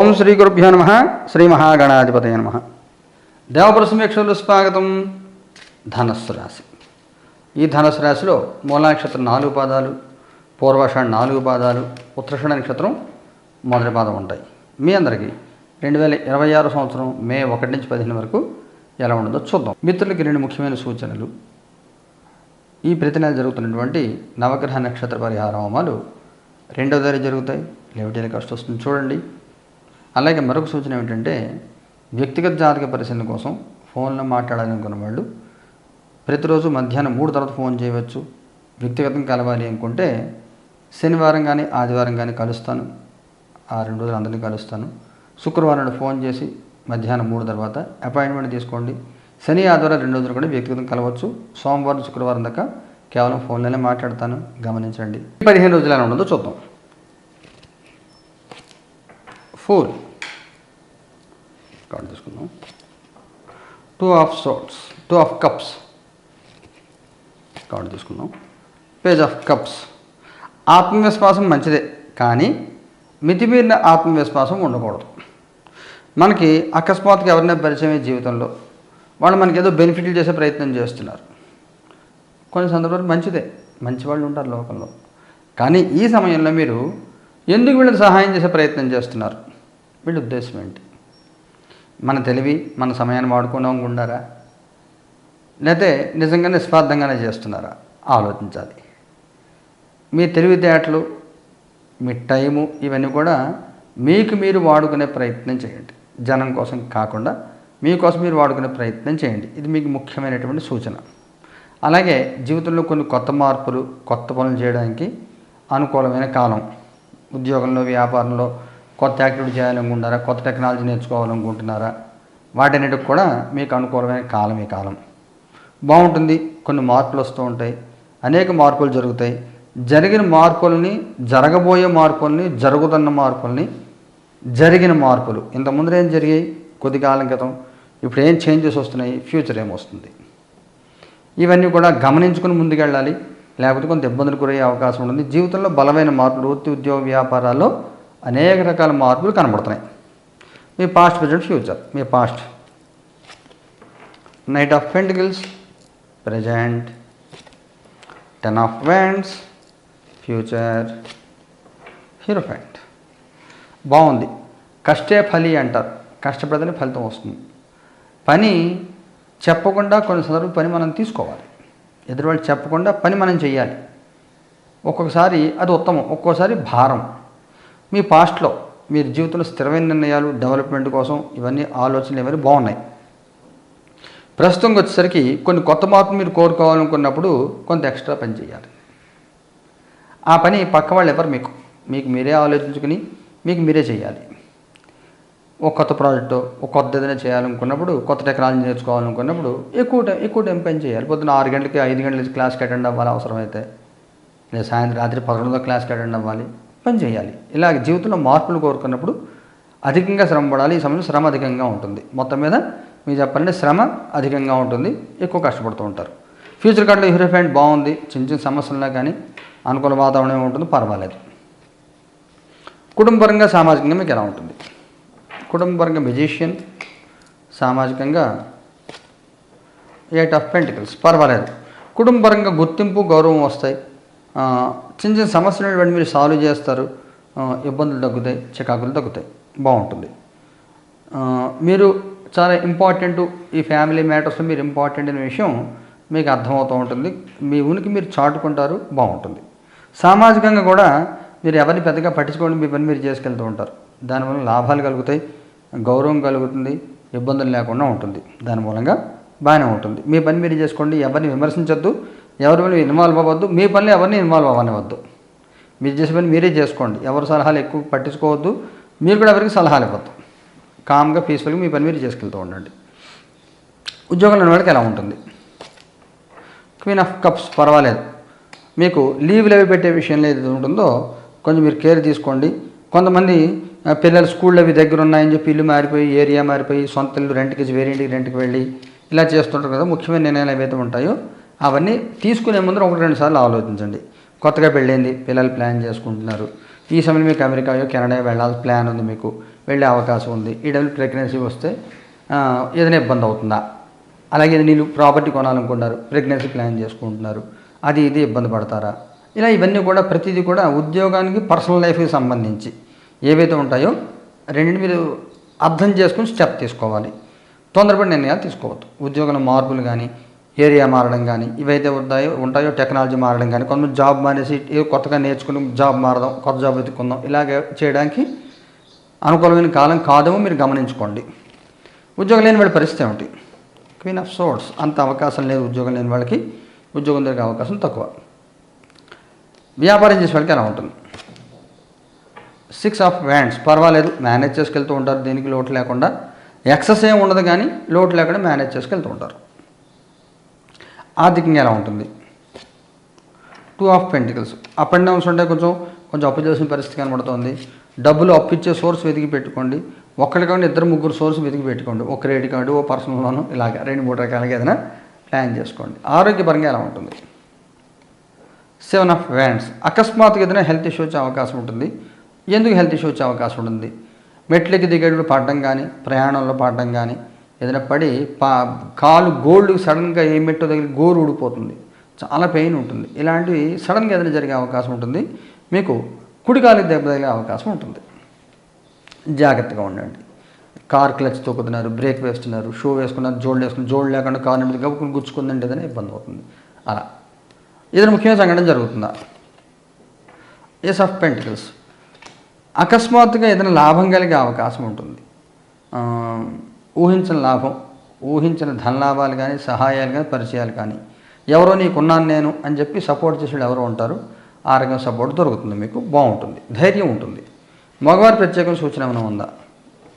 ఓం శ్రీ గురుభ్యో నమః. శ్రీ మహాగణాధిపతయ నమః. దేవప్రసమేక్షలు స్వాగతం. ధనస్సు రాశి. ఈ ధనస్సు రాశిలో మూలా నక్షత్రం 4 పాదాలు, పూర్వాషాఢ 4 పాదాలు, ఉత్తరాషాఢ నక్షత్రం మొదటి పాదం ఉంటాయి. మీ అందరికీ 2026 సంవత్సరం మే 1 నుంచి 15 వరకు ఎలా ఉండదో చూద్దాం. మిత్రులకి 2 ముఖ్యమైన సూచనలు. ఈ ప్రతి నెల జరుగుతున్నటువంటి నవగ్రహ నక్షత్ర పరిహార హోమాలు 2వ తారీఖు జరుగుతాయి. లెవెటీల కాస్ట్ వస్తుంది చూడండి. అలాగే మరొక సూచన ఏమిటంటే, వ్యక్తిగత జాతక పరిశీలన కోసం ఫోన్లో మాట్లాడాలనుకున్న వాళ్ళు ప్రతిరోజు మధ్యాహ్నం 3 తర్వాత ఫోన్ చేయవచ్చు. వ్యక్తిగతంగా కలవాలి అనుకుంటే శనివారం కానీ ఆదివారం కానీ కలుస్తాను. ఆ 2 రోజులు అందరినీ కలుస్తాను. శుక్రవారం ఫోన్ చేసి మధ్యాహ్నం 3 తర్వాత అపాయింట్మెంట్ తీసుకోండి. శని ఆదివారం 2 రోజులు కూడా వ్యక్తిగతంగా కలవచ్చు. సోమవారం శుక్రవారం దాకా కేవలం ఫోన్లోనే మాట్లాడతాను, గమనించండి. 15 రోజులు ఎలా ఉండదో చూద్దాం. ఫూల్ కార్డు తీసుకుందాం. 2 of swords, 2 of cups card తీసుకుందాం. Page of cups. ఆత్మవిశ్వాసం మంచిదే, కానీ మితిమీరిన ఆత్మవిశ్వాసం ఉండకూడదు. మనకి అకస్మాత్తుగా ఎవరైనా పరిచయమే జీవితంలో వాళ్ళు మనకి ఏదో బెనిఫిట్లు చేసే ప్రయత్నం చేస్తున్నారు. కొన్ని సందర్భాలు మంచిదే, మంచి వాళ్ళు ఉంటారు లోకంలో. కానీ ఈ సమయంలో మీరు ఎందుకు వీళ్ళకి సహాయం చేసే ప్రయత్నం చేస్తున్నారు? వీళ్ళ ఉద్దేశం ఏంటి? మన తెలివి, మన సమయాన్ని వాడుకోనకుండారా, లేకపోతే నిజంగా నిస్వార్థంగానే చేస్తున్నారా? ఆలోచించాలి. మీ తెలివితేటలు, మీ టైము ఇవన్నీ కూడా మీకు మీరు వాడుకునే ప్రయత్నం చేయండి. జనం కోసం కాకుండా మీకోసం మీరు వాడుకునే ప్రయత్నం చేయండి. ఇది మీకు ముఖ్యమైనటువంటి సూచన. అలాగే జీవితంలో కొన్ని కొత్త మార్పులు, కొత్త పనులు చేయడానికి అనుకూలమైన కాలం. ఉద్యోగంలో, వ్యాపారంలో కొత్త యాక్టివిటీ చేయాలనుకుంటున్నారా, కొత్త టెక్నాలజీ నేర్చుకోవాలనుకుంటున్నారా, వాటన్నిటికి కూడా మీకు అనుకూలమైన కాలం ఈ కాలం. బాగుంటుంది. కొన్ని మార్పులు వస్తూ ఉంటాయి, అనేక మార్పులు జరుగుతాయి. జరిగిన మార్పుల్ని, జరగబోయే మార్పుల్ని, జరుగుతున్న మార్పుల్ని, జరిగిన మార్పులు ఇంతకుముందు ఏం జరిగాయి కొద్ది కాలం క్రితం, ఇప్పుడు ఏం చేంజెస్ వస్తున్నాయి, ఫ్యూచర్ ఏమొస్తుంది, ఇవన్నీ కూడా గమనించుకుని ముందుకెళ్ళాలి. లేకపోతే కొంత ఇబ్బందులు గురయ్యే అవకాశం ఉంటుంది. జీవితంలో బలమైన మార్పులు, వృత్తి, ఉద్యోగ, వ్యాపారాల్లో అనేక రకాల మార్పులు కనబడుతున్నాయి. మీ పాస్ట్, ప్రజెంట్, ఫ్యూచర్. మీ past knight of pentacles, present 10 of wands, future hierophant. బాగుంది. కష్టే ఫలి అంటారు. కష్టపడితేనే ఫలితం వస్తుంది. పని చెప్పకుండా కొన్ని సందర్భాలు పని మనం తీసుకోవాలి. ఎదురువాళ్ళు చెప్పకుండా పని మనం చేయాలి. ఒక్కొక్కసారి అది ఉత్తమం, ఒక్కోసారి భారం. మీ పాస్ట్లో మీరు జీవితంలో స్థిరమైన నిర్ణయాలు, డెవలప్మెంట్ కోసం ఇవన్నీ ఆలోచనలు ఇవన్నీ బాగున్నాయి. ప్రస్తుతంకి వచ్చేసరికి కొన్ని కొత్త మార్పులు మీరు కోరుకోవాలనుకున్నప్పుడు కొంత ఎక్స్ట్రా పని చేయాలి. ఆ పని పక్క వాళ్ళు ఎవరు, మీకు మీరే ఆలోచించుకుని మీకు మీరే చేయాలి. ఒక కొత్త ప్రాజెక్టు, ఒక కొత్త ఏదైనా చేయాలనుకున్నప్పుడు, కొత్త టెక్నాలజీ నేర్చుకోవాలనుకున్నప్పుడు ఎక్కువ టైం పని చేయాలి. పొద్దున్న 6 గంటలకి 5 గంటలకి క్లాస్కి అటెండ్ అవ్వాలి అవసరమైతే, లేదా సాయంత్రం రాత్రి 11 క్లాస్కి అటెండ్ అవ్వాలి, పని చేయాలి. ఇలాగ జీవితంలో మార్పులు కోరుకున్నప్పుడు అధికంగా శ్రమ పడాలి. ఈ సమయంలో శ్రమ అధికంగా ఉంటుంది. మొత్తం మీద మీరు చెప్పాలంటే శ్రమ అధికంగా ఉంటుంది, ఎక్కువ కష్టపడుతూ ఉంటారు. ఫ్యూచర్ కార్డులో హీరోఫెంట్ బాగుంది. చిన్న సమస్యలున్నా కానీ అనుకూల వాతావరణం ఉంటుంది, పర్వాలేదు. కుటుంబపరంగా, సామాజికంగా మీకు ఎలా ఉంటుంది? కుటుంబపరంగా మెజిషియన్, సామాజికంగా 8 ఆఫ్ పెంటికల్స్, పర్వాలేదు. కుటుంబపరంగా గుర్తింపు, గౌరవం వస్తాయి. చిన్న సమస్యలు వాటిని మీరు సాల్వ్ చేస్తారు. ఇబ్బందులు తగ్గుతాయి, చికాకులు తగ్గుతాయి, బాగుంటుంది. మీరు చాలా ఇంపార్టెంట్, ఈ ఫ్యామిలీ మ్యాటర్స్లో మీరు ఇంపార్టెంట్ అనే విషయం మీకు అర్థమవుతూ ఉంటుంది. మీ ఉనికి మీరు చాటుకుంటారు, బాగుంటుంది. సామాజికంగా కూడా మీరు ఎవరిని పెద్దగా పట్టించుకోండి, మీ పని మీరు చేసుకెళ్తూ ఉంటారు. దానివల్ల లాభాలు కలుగుతాయి, గౌరవం కలుగుతుంది, ఇబ్బందులు లేకుండా ఉంటుంది. దాని మూలంగా బాగానే ఉంటుంది. మీ పని మీరు చేసుకోండి, ఎవరిని విమర్శించొద్దు, ఎవరి పని ఇన్వాల్వ్ అవ్వద్దు, మీ పనిలో ఎవరిని ఇన్వాల్వ్ అవ్వనివద్దు. మీరు చేసే పని మీరే చేసుకోండి, ఎవరి సలహాలు ఎక్కువ పట్టించుకోవద్దు, మీరు కూడా ఎవరికి సలహాలు ఇవ్వద్దు. కామ్గా, పీస్ఫుల్గా మీ పని మీరు చేసుకెళ్తూ ఉండండి. ఉద్యోగంలో ఉన్న వాళ్ళకి ఎలా ఉంటుంది? క్వీన్ ఆఫ్ కప్స్, పర్వాలేదు. మీకు లీవ్లు అవి పెట్టే విషయంలో ఏది ఉంటుందో కొంచెం మీరు కేర్ తీసుకోండి. కొంతమంది పిల్లలు స్కూళ్ళు అవి దగ్గర ఉన్నాయని చెప్పి ఇల్లు మారిపోయి, ఏరియా మారిపోయి, సొంత ఇల్లు రెంట్కి, వేరే ఇంటికి రెంట్కి వెళ్ళి ఇలా చేస్తుంటారు కదా. ముఖ్యమైన నిర్ణయాలు ఏవైతే ఉంటాయో అవన్నీ తీసుకునే ముందు 1-2 సార్లు ఆలోచించండి. కొత్తగా పెళ్ళైంది, పిల్లలు ప్లాన్ చేసుకుంటున్నారు, ఈ సమయంలో మీకు అమెరికాయో కెనడా వెళ్ళాల్సిన ప్లాన్ ఉంది, మీకు వెళ్ళే అవకాశం ఉంది. ఈడబ్ల్యూ ప్రెగ్నెన్సీ వస్తే ఏదైనా ఇబ్బంది అవుతుందా, అలాగే నీళ్ళు ప్రాపర్టీ కొనాలనుకుంటారు, ప్రెగ్నెన్సీ ప్లాన్ చేసుకుంటున్నారు, అది ఇది ఇబ్బంది పడతారా, ఇలా ఇవన్నీ కూడా ప్రతిదీ కూడా ఉద్యోగానికి పర్సనల్ లైఫ్కి సంబంధించి ఏవైతే ఉంటాయో రెండింటి మీరు అర్థం చేసుకుని స్టెప్ తీసుకోవాలి. తొందరపడి నిర్ణయాలు తీసుకోవద్దు. ఉద్యోగంలో మార్పులు కానీ, ఏరియా మారడం కానీ, ఇవైతే ఉంటాయో టెక్నాలజీ మారడం కానీ, కొంతమంది జాబ్ మానేసి ఏదో కొత్తగా నేర్చుకుని జాబ్ మారదాం, కొత్త జాబ్ వెతుక్కుందాం, ఇలాగే చేయడానికి అనుకూలమైన కాలం కాదేమో మీరు గమనించుకోండి. ఉద్యోగం లేని వాళ్ళ పరిస్థితి ఏమిటి? Queen of swords. అంత అవకాశం లేదు ఉద్యోగం లేని వాళ్ళకి, ఉద్యోగం దొరికే అవకాశం తక్కువ. వ్యాపారం చేసే వాళ్ళకి ఎలా ఉంటుంది? 6 ఆఫ్ వ్యాండ్స్. పర్వాలేదు, మేనేజ్ చేసుకెళ్తూ ఉంటారు, దేనికి లోటు లేకుండా. ఎక్సెస్ ఏం ఉండదు కానీ లోటు లేకుండా మేనేజ్ చేసుకెళ్తూ ఉంటారు. ఆర్థికంగా ఎలా ఉంటుంది? 2 of pentacles. Up and downs ఉంటే కొంచెం అప్పు చేసిన పరిస్థితి కనబడుతుంది. డబ్బులు అప్పు ఇచ్చే సోర్స్ వెతికి పెట్టుకోండి. ఒక్కడి కాకుండా 2-3 సోర్స్ వెతికి పెట్టుకోండి. ఒక క్రెడిట్ కార్డు, ఓ పర్సనల్ లోను, ఇలాగ 2-3 రకాలుగా ఏదైనా ప్లాన్ చేసుకోండి. ఆరోగ్యపరంగా ఎలా ఉంటుంది? 7 ఆఫ్ వ్యాండ్స్. అకస్మాత్తుగా ఏదైనా హెల్త్ ఇష్యూ వచ్చే అవకాశం ఉంటుంది. ఎందుకు హెల్త్ ఇష్యూ వచ్చే అవకాశం ఉంటుంది? మెట్లకి దిగేటప్పుడు పడడం కానీ, ప్రయాణంలో పడడం కానీ, ఏదైనా పడి కాలు గోల్డ్ సడన్గా ఏ మెట్టో దగ్గర గోరు ఊడిపోతుంది, చాలా పెయిన్ ఉంటుంది. ఇలాంటివి సడన్గా ఏదైనా జరిగే అవకాశం ఉంటుంది. మీకు కుడికాలికి దెబ్బ తగిలే అవకాశం ఉంటుంది. జాగ్రత్తగా ఉండండి. కార్ క్లచ్ తొక్కుతున్నారు, బ్రేక్ వేస్తున్నారు, షూ వేసుకున్నారు, జోళ్ళు లేకుండా కారు మీద గబుకుని గుచ్చుకుందండి, ఏదైనా ఇబ్బంది అవుతుంది. అలా ఏదైనా ముఖ్యమైన సంఘటన జరుగుతుందా? Ace of pentacles. అకస్మాత్తుగా ఏదైనా లాభం కలిగే అవకాశం ఉంటుంది. ఊహించిన లాభం, ఊహించిన ధన లాభాలు కానీ, సహాయాలు కానీ, పరిచయాలు కానీ, ఎవరో నీకున్నాను నేను అని చెప్పి సపోర్ట్ చేసేవాళ్ళు ఎవరో ఉంటారు. ఆ రకం సపోర్ట్ దొరుకుతుంది, మీకు బాగుంటుంది, ధైర్యం ఉంటుంది. మగవారి ప్రత్యేకమైన సూచన ఏమైనా ఉందా?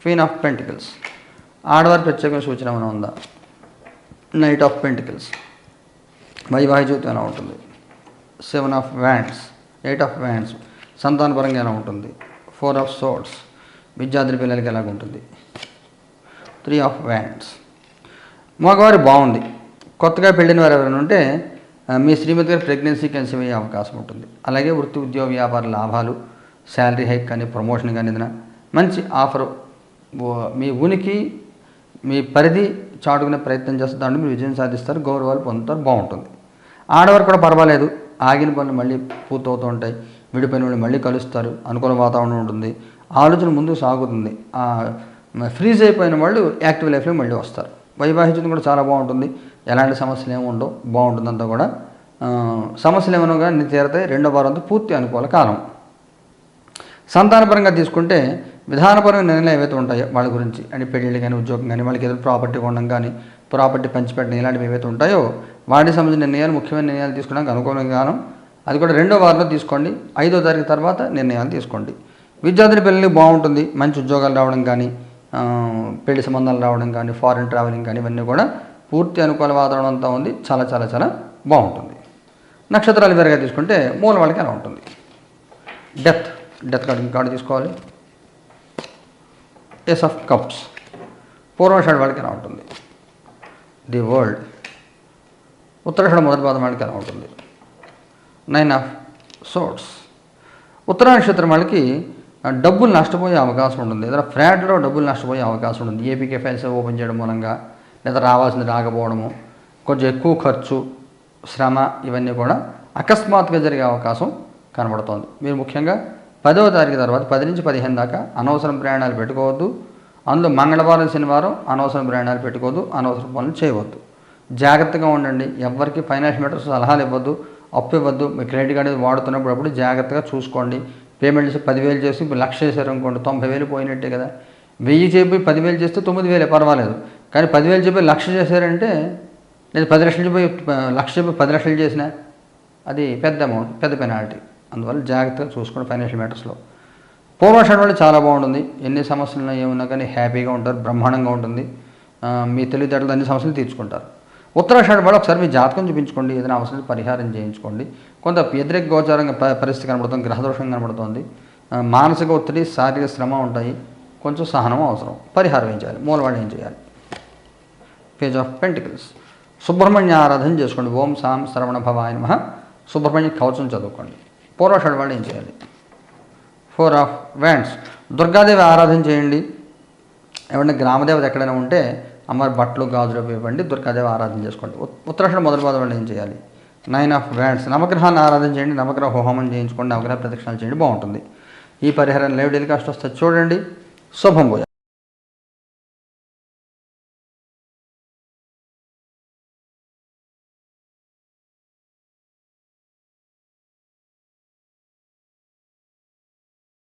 Queen of pentacles. ఆడవారి ప్రత్యేకమైన సూచన ఏమైనా ఉందా? Knight of pentacles. వైవాహిక జీవితం ఎలా ఉంటుంది? 7 ఆఫ్ వ్యాండ్స్. 8 of wands. సంతానపరంగా ఎలా ఉంటుంది? 4 ఆఫ్ సోర్డ్స్. విద్యార్థి పిల్లలకి ఎలాగుంటుంది? 3 ఆఫ్ వ్యాండ్స్. మగవారి బాగుంది. కొత్తగా పెళ్ళిన వారు ఎవరైనా ఉంటే మీ శ్రీమతి గారు ప్రెగ్నెన్సీ కన్సీవ్ అయ్యే అవకాశం ఉంటుంది. అలాగే వృత్తి, ఉద్యోగ, వ్యాపార లాభాలు, శాలరీ హైక్ కానీ, ప్రమోషన్ కానీ, ఏదైనా మంచి ఆఫర్, మీ ఉనికి, మీ పరిధి చాటుకునే ప్రయత్నం చేస్తే దాంట్లో మీరు విజయం సాధిస్తారు, గౌరవాలు పొందుతారు, బాగుంటుంది. ఆడవారు కూడా పర్వాలేదు, ఆగిన పనులు మళ్ళీ పూర్తవుతూ ఉంటాయి, విడిపోయిన వాళ్ళు మళ్ళీ కలుస్తారు, అనుకూల వాతావరణం ఉంటుంది, ఆలోచన ముందుకు సాగుతుంది. ఫ్రీజ్ అయిపోయిన వాళ్ళు యాక్టివ్ లైఫ్లో మళ్ళీ వస్తారు. వైవాహిక జీవితం కూడా చాలా బాగుంటుంది, ఎలాంటి సమస్యలు ఏమి ఉండవు, బాగుంటుంది. అంతా కూడా సమస్యలు ఏమైనా కానీ తీరతాయి. 2వ వారంతో పూర్తి అనుకూల కాలం. సంతానపరంగా తీసుకుంటే విధానపరమైన నిర్ణయాలు ఏవైతే ఉంటాయో వాళ్ళ గురించి, అంటే పెళ్ళిళ్ళు కానీ, ఉద్యోగం కానీ, వాళ్ళకి ఏదైనా ప్రాపర్టీ కొనడం కానీ, ప్రాపర్టీ పంచిపెట్టడం, ఇలాంటివి ఏవైతే ఉంటాయో వాటికి సంబంధించిన నిర్ణయాలు, ముఖ్యమైన నిర్ణయాలు తీసుకోవడానికి అనుకూలమైన కాలం. అది కూడా 2వ వారంలో తీసుకోండి. 5వ తారీఖు తర్వాత నిర్ణయాలు తీసుకోండి. విద్యార్థుల పిల్లలకి బాగుంటుంది, మంచి ఉద్యోగాలు రావడం కానీ, పెళ్లి సంబంధాలు రావడం కానీ, ఫారిన్ ట్రావెలింగ్ కానీ, ఇవన్నీ కూడా పూర్తి అనుకూల వాతావరణం అంతా ఉంది. చాలా చాలా చాలా బాగుంటుంది. నక్షత్రాలు వేరుగా తీసుకుంటే మూల వాళ్ళకి ఎలా ఉంటుంది? డెత్ కార్డు తీసుకోవాలి. Ace of cups. పూర్వాషాఢ వాళ్ళకి ఎలా ఉంటుంది? The world. ఉత్తరాషాఢ మొదటి పాదం వాళ్ళకి ఎలా ఉంటుంది? 9 ఆఫ్ సోర్డ్స్. ఉత్తర నక్షత్రం వాళ్ళకి డబ్బులు నష్టపోయే అవకాశం ఉంటుంది. ఏదైనా ఫ్రాడ్లో డబ్బులు నష్టపోయే అవకాశం ఉంటుంది. ఏపీకే ఫైల్స్ ఓపెన్ చేయడం మూలంగా, లేదా రావాల్సింది రాకపోవడము, కొంచెం ఎక్కువ ఖర్చు, శ్రమ, ఇవన్నీ కూడా అకస్మాత్తుగా జరిగే అవకాశం కనబడుతోంది. మీరు ముఖ్యంగా 10వ తారీఖు తర్వాత 10 నుంచి 15 దాకా అనవసరం ప్రయాణాలు పెట్టుకోవద్దు. అందులో మంగళవారం, శనివారం అనవసరం ప్రయాణాలు పెట్టుకోవద్దు, అనవసరం పనులు చేయవద్దు. జాగ్రత్తగా ఉండండి. ఎవరికి ఫైనాన్షియల్ మ్యాటర్స్ సలహాలు ఇవ్వద్దు, అప్పు ఇవ్వద్దు. మీ క్రెడిట్ కార్డు వాడుతున్నప్పుడు జాగ్రత్తగా చూసుకోండి. పేమెంట్ చేసి 10,000 చేసి 1,00,000 చేశారు అనుకోండి, 90,000 పోయినట్టే కదా. 1000 చెప్పి 10,000 చేస్తే 9,000 పర్వాలేదు. కానీ 10,000 చెప్పి 1,00,000 చేశారంటే, లేదా 10 లక్షలు చెప్పి 1,00,000 చెప్పి 10 లక్షలు చేసినా అది పెద్ద అమౌంట్, పెద్ద పెనాల్టీ. అందువల్ల జాగ్రత్తగా చూసుకోండి ఫైనాన్షియల్ మ్యాటర్స్లో. పూర్వాషాఢ వాళ్ళు చాలా బాగుంటుంది. ఎన్ని సమస్యలు ఏమున్నా కానీ హ్యాపీగా ఉంటారు, బ్రహ్మాండంగా ఉంటుంది. మీ తెలివితేటలు అన్ని సమస్యలు తీర్చుకుంటారు. ఉత్తరాషాఢ వాళ్ళు ఒకసారి మీ జాతకం చూపించుకోండి, ఏదైనా అవసరం పరిహారం చేయించుకోండి. కొంత వ్యతిరేక గోచారంగా పరిస్థితి కనబడుతుంది, గ్రహదోషం కనబడుతుంది, మానసిక ఒత్తిడి, శారీరక శ్రమ ఉంటాయి, కొంచెం సహనం అవసరం. పరిహారం ఏం చేయాలి? మూలవాళ్ళు ఏం చేయాలి? Page of pentacles. సుబ్రహ్మణ్య ఆరాధన చేసుకోండి. ఓం సాం శ్రవణ భవాయ నమః. సుబ్రహ్మణ్య కవచం చదువుకోండి. పూర్వాషాఢ వాళ్ళు ఏం చేయాలి? 4 ఆఫ్ వ్యాండ్స్. దుర్గాదేవి ఆరాధన చేయండి. ఏమంటే గ్రామదేవత ఎక్కడైనా ఉంటే అమ్మవారి బట్టలు గాజులు ఇవ్వండి, దుర్గాదేవి ఆరాధన చేసుకోండి. ఉత్తరాషాఢ మొదటి పాదం వాళ్ళు ఏం చేయాలి? 9 ఆఫ్ వ్యాండ్స్, నవగ్రహాన్ని ఆరాధన చేయండి, నవగ్రహ హోమం చేయించుకోండి, నవగ్రహ ప్రదక్షిణాలు చేయండి, బాగుంటుంది. ఈ పరిహారం లైవ్ టెలికాస్ట్ వస్తే చూడండి. శుభం భూయాత్.